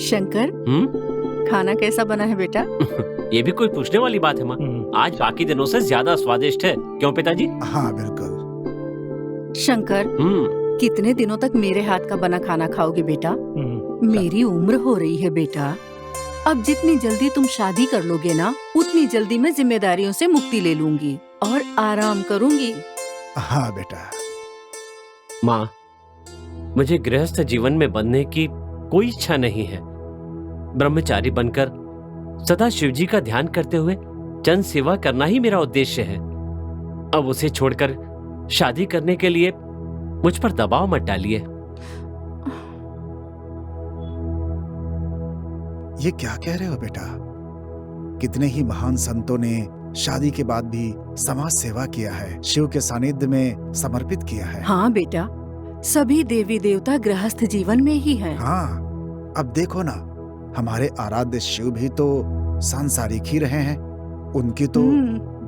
शंकर, खाना कैसा बना है बेटा? ये भी कोई पूछने वाली बात है माँ। आज बाकी दिनों से ज्यादा स्वादिष्ट है, क्यों पिताजी? हाँ बिल्कुल। शंकर, कितने दिनों तक मेरे हाथ का बना खाना खाओगे बेटा? मेरी उम्र हो रही है बेटा। अब जितनी जल्दी तुम शादी कर लोगे ना, उतनी जल्दी मैं जिम्मेदारियों से मुक्ति ले लूंगी और आराम करूंगी। हाँ बेटा। माँ, मुझे गृहस्थ जीवन में बनने की कोई इच्छा नहीं है। ब्रह्मचारी बनकर सदा शिवजी का ध्यान करते हुए जन सेवा करना ही मेरा उद्देश्य है। अब उसे छोड़कर शादी करने के लिए मुझ पर दबाव मत डालिए। ये क्या कह रहे हो बेटा? कितने ही महान संतों ने शादी के बाद भी समाज सेवा किया है, शिव के सानिध्य में समर्पित किया है। हाँ बेटा, सभी देवी देवता गृहस्थ जीवन में ही हैं। हाँ, अब देखो ना, हमारे आराध्य शिव भी तो सांसारिक ही रहे हैं। उनकी तो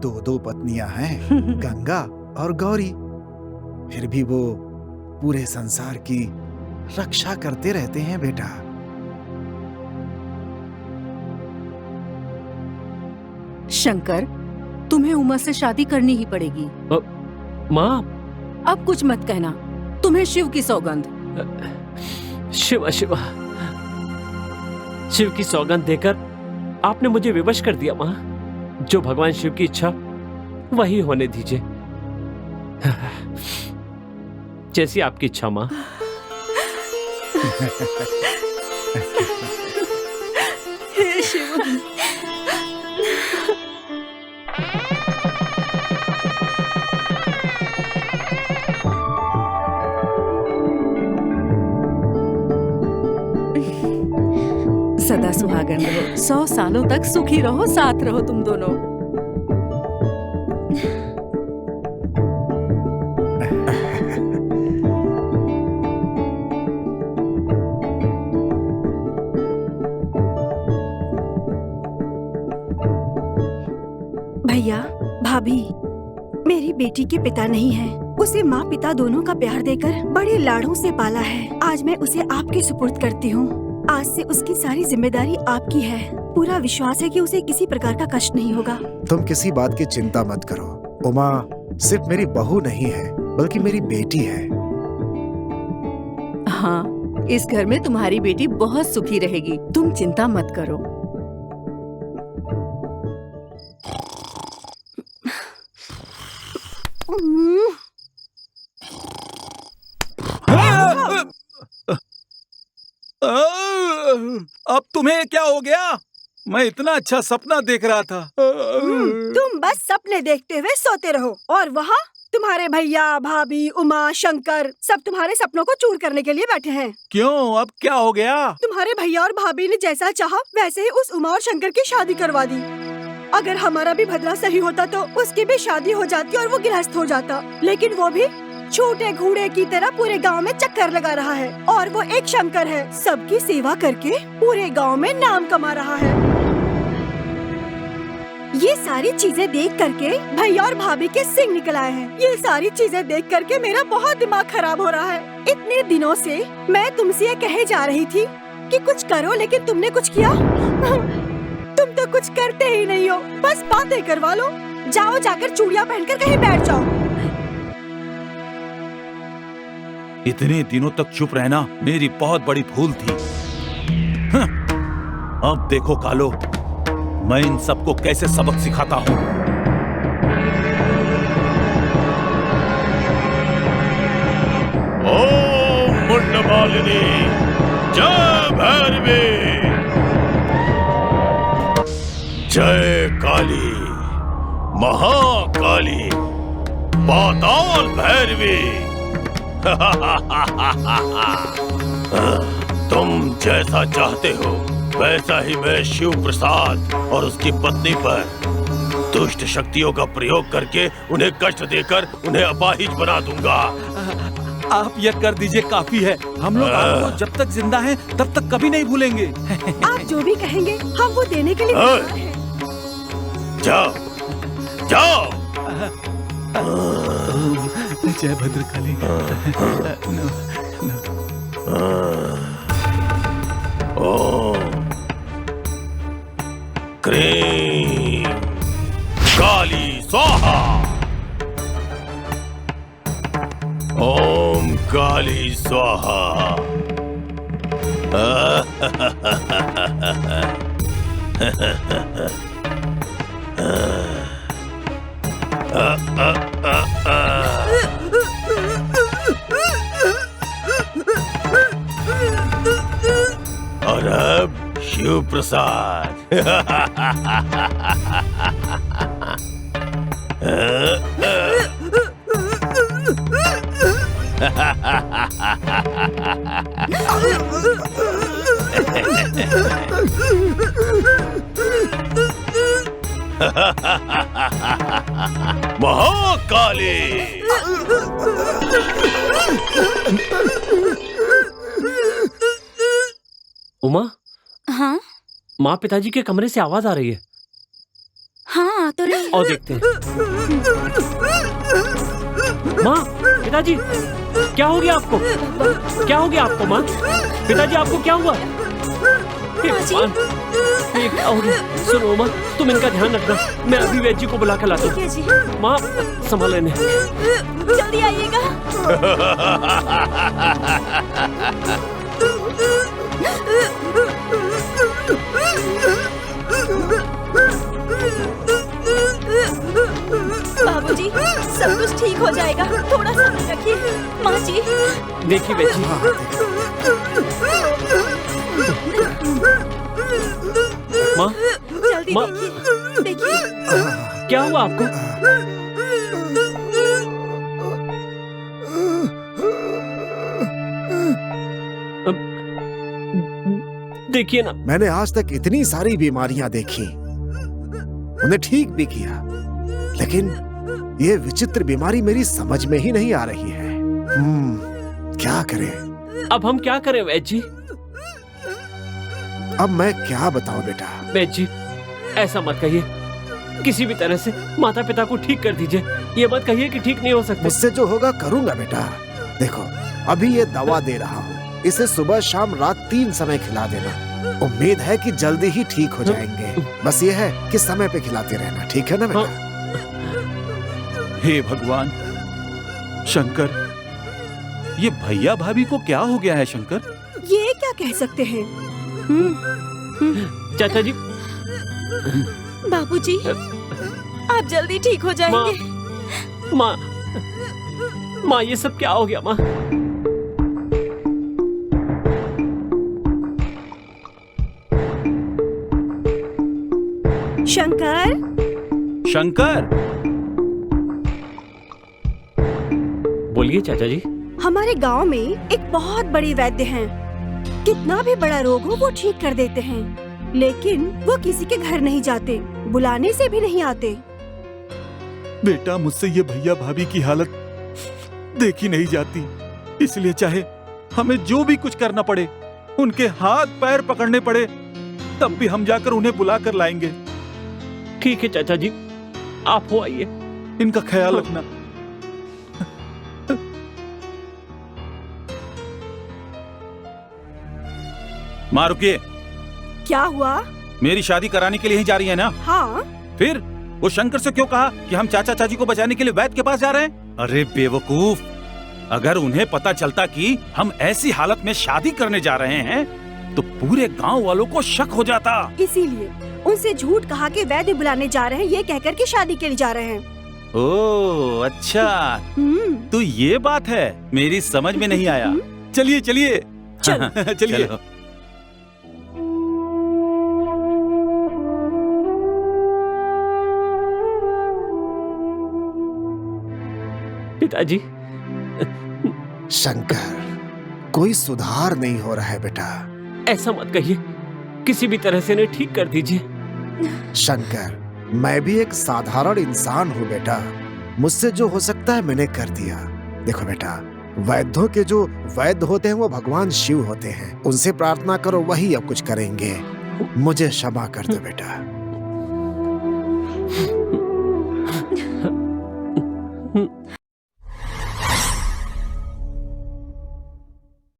2-2 पत्नियां हैं, गंगा और गौरी। फिर भी वो पूरे संसार की रक्षा करते रहते हैं बेटा। शंकर, तुम्हें उमा से शादी करनी ही पड़ेगी। माँ, अब कुछ मत कहना, तुम्हें शिव की सौगंध। शिव शिव शिव की सौगंध देकर आपने मुझे विवश कर दिया माँ। जो भगवान शिव की इच्छा वही होने दीजिए। जैसी आपकी इच्छा माँ। हे शिव। सदा सुहागन रहो, 100 सालों तक सुखी रहो, साथ रहो तुम दोनों। भैया, भाभी, मेरी बेटी के पिता नहीं है। उसे माँ पिता दोनों का प्यार देकर बड़े लाड़ों से पाला है। आज मैं उसे आपके सुपुर्द करती हूँ। आज से उसकी सारी जिम्मेदारी आपकी है। पूरा विश्वास है कि उसे किसी प्रकार का कष्ट नहीं होगा। तुम किसी बात की चिंता मत करो। उमा सिर्फ मेरी बहू नहीं है, बल्कि मेरी बेटी है। हाँ, इस घर में तुम्हारी बेटी बहुत सुखी रहेगी, तुम चिंता मत करो। अब तुम्हें क्या हो गया? मैं इतना अच्छा सपना देख रहा था। तुम बस सपने देखते हुए सोते रहो और वहाँ तुम्हारे भैया, भाभी, उमा, शंकर सब तुम्हारे सपनों को चूर करने के लिए बैठे हैं। क्यों, अब क्या हो गया? तुम्हारे भैया और भाभी ने जैसा चाहा वैसे ही उस उमा और शंकर की शादी करवा दी। अगर हमारा भी भद्रा सही होता तो उसकी भी शादी हो जाती और वो गृहस्थ हो जाता। लेकिन वो भी छोटे घोड़े की तरह पूरे गांव में चक्कर लगा रहा है और वो एक शंकर है, सबकी सेवा करके पूरे गांव में नाम कमा रहा है। ये सारी चीजें देख करके भैया और भाभी के सिंग निकल आए हैं। ये सारी चीजें देख करके मेरा बहुत दिमाग खराब हो रहा है। इतने दिनों से मैं तुमसे ये कहे जा रही थी कि कुछ करो, लेकिन तुमने कुछ किया? तुम तो कुछ करते ही नहीं हो, बस बातें करवा लो। जाओ, जाकर चूड़ियां पहनकर कहीं बैठ जाओ। इतने दिनों तक चुप रहना मेरी बहुत बड़ी भूल थी। अब देखो कालो, मैं इन सबको कैसे सबक सिखाता हूँ। ओम मुंडमालिनी, जय भैरवी, जय काली, महाकाली, पाताल भैरवी। तुम जैसा चाहते हो वैसा ही मैं शिव प्रसाद और उसकी पत्नी पर दुष्ट शक्तियों का प्रयोग करके उन्हें कष्ट देकर उन्हें अपाहिज बना दूंगा। आप यह कर दीजिए, काफी है। हम लोग आपको जब तक जिंदा हैं तब तक कभी नहीं भूलेंगे। आप जो भी कहेंगे हम वो देने के लिए तैयार हैं। जाओ जाओ। जय भद्रकाली। ओम क्रीं काली स्वाहा। ओम काली स्वाहा। और अब शिव प्रसाद। महाकाली। उमा, हाँ माँ पिताजी के कमरे से आवाज आ रही है। हाँ तो रही। और देखते हैं। माँ, पिताजी, क्या हो गया आपको? क्या हो गया आपको माँ? पिताजी आपको क्या हुआ? भगवान, ये क्या हो गया? सुनो माँ, तुम इनका ध्यान रखना, मैं अभी वैद्य जी को बुला कर लाता ठीक है जी। हूँ। माँ, संभाल लेने। जल्दी आइएगा। बाबूजी, सब कुछ ठीक हो जाएगा, थोड़ा सा रखिए। माँ जी, देखिए वैद्य जी। माँ, जल्दी माँ। देखिए, देखिए। क्या हुआ आपको? देखिए ना। मैंने आज तक इतनी सारी बीमारियां देखी, उन्हें ठीक भी किया, लेकिन ये विचित्र बीमारी मेरी समझ में ही नहीं आ रही है। क्या करें? अब हम क्या करें वैद्य जी? अब मैं क्या बताऊं बेटा? वैद्य जी, ऐसा मत कहिए। किसी भी तरह से माता पिता को ठीक कर दीजिए। ये मत कहिए कि ठीक नहीं हो सकते। मुझसे जो होगा करूंगा बेटा। देखो, अभी ये दवा दे रहा हूँ, इसे सुबह शाम रात 3 समय खिला देना। उम्मीद है कि जल्दी ही ठीक हो जाएंगे। बस ये है कि समय पे खिलाते रहना, ठीक है ना बेटा? हे भगवान शंकर, ये भैया भाभी को क्या हो गया है शंकर? ये क्या कह सकते हैं? चाचा जी। बाबूजी, आप जल्दी ठीक हो जाएंगे। माँ, ये सब क्या हो गया माँ? शंकर, शंकर, बोलिए चाचा जी। हमारे गांव में एक बहुत बड़े वैद्य हैं। कितना भी बड़ा रोग हो वो ठीक कर देते हैं, लेकिन वो किसी के घर नहीं जाते, बुलाने से भी नहीं आते। बेटा मुझसे ये भैया भाभी की हालत देखी नहीं जाती, इसलिए चाहे हमें जो भी कुछ करना पड़े, उनके हाथ पैर पकड़ने पड़े, तब भी हम जाकर उन्हें बुला कर लाएंगे। ठीक है चाचा जी, आप हो आइए। इनका ख्याल रखना। माँ रुकिए। क्या हुआ? मेरी शादी कराने के लिए ही जा रही है ना? हाँ। फिर वो शंकर से क्यों कहा कि हम चाचा चाची को बचाने के लिए वैद्य के पास जा रहे हैं? अरे बेवकूफ, अगर उन्हें पता चलता कि हम ऐसी हालत में शादी करने जा रहे हैं तो पूरे गांव वालों को शक हो जाता। इसीलिए उनसे झूठ कहा कि वैद्य बुलाने जा रहे हैं, ये कहकर के शादी के लिए जा रहे हैं। ओह अच्छा, तो ये बात है, मेरी समझ में नहीं आया। चलिए चलिए चलिए। पिताजी। शंकर, कोई सुधार नहीं हो रहा है बेटा। ऐसा मत कहिए, किसी भी तरह से इन्हें ठीक कर दीजिए। शंकर, मैं भी एक साधारण इंसान हूँ बेटा। मुझसे जो हो सकता है मैंने कर दिया। देखो बेटा, वैद्यों के जो वैद्य होते हैं वो भगवान शिव होते हैं। उनसे प्रार्थना करो, वही अब कुछ करेंगे। मुझे क्षमा कर दो बेटा।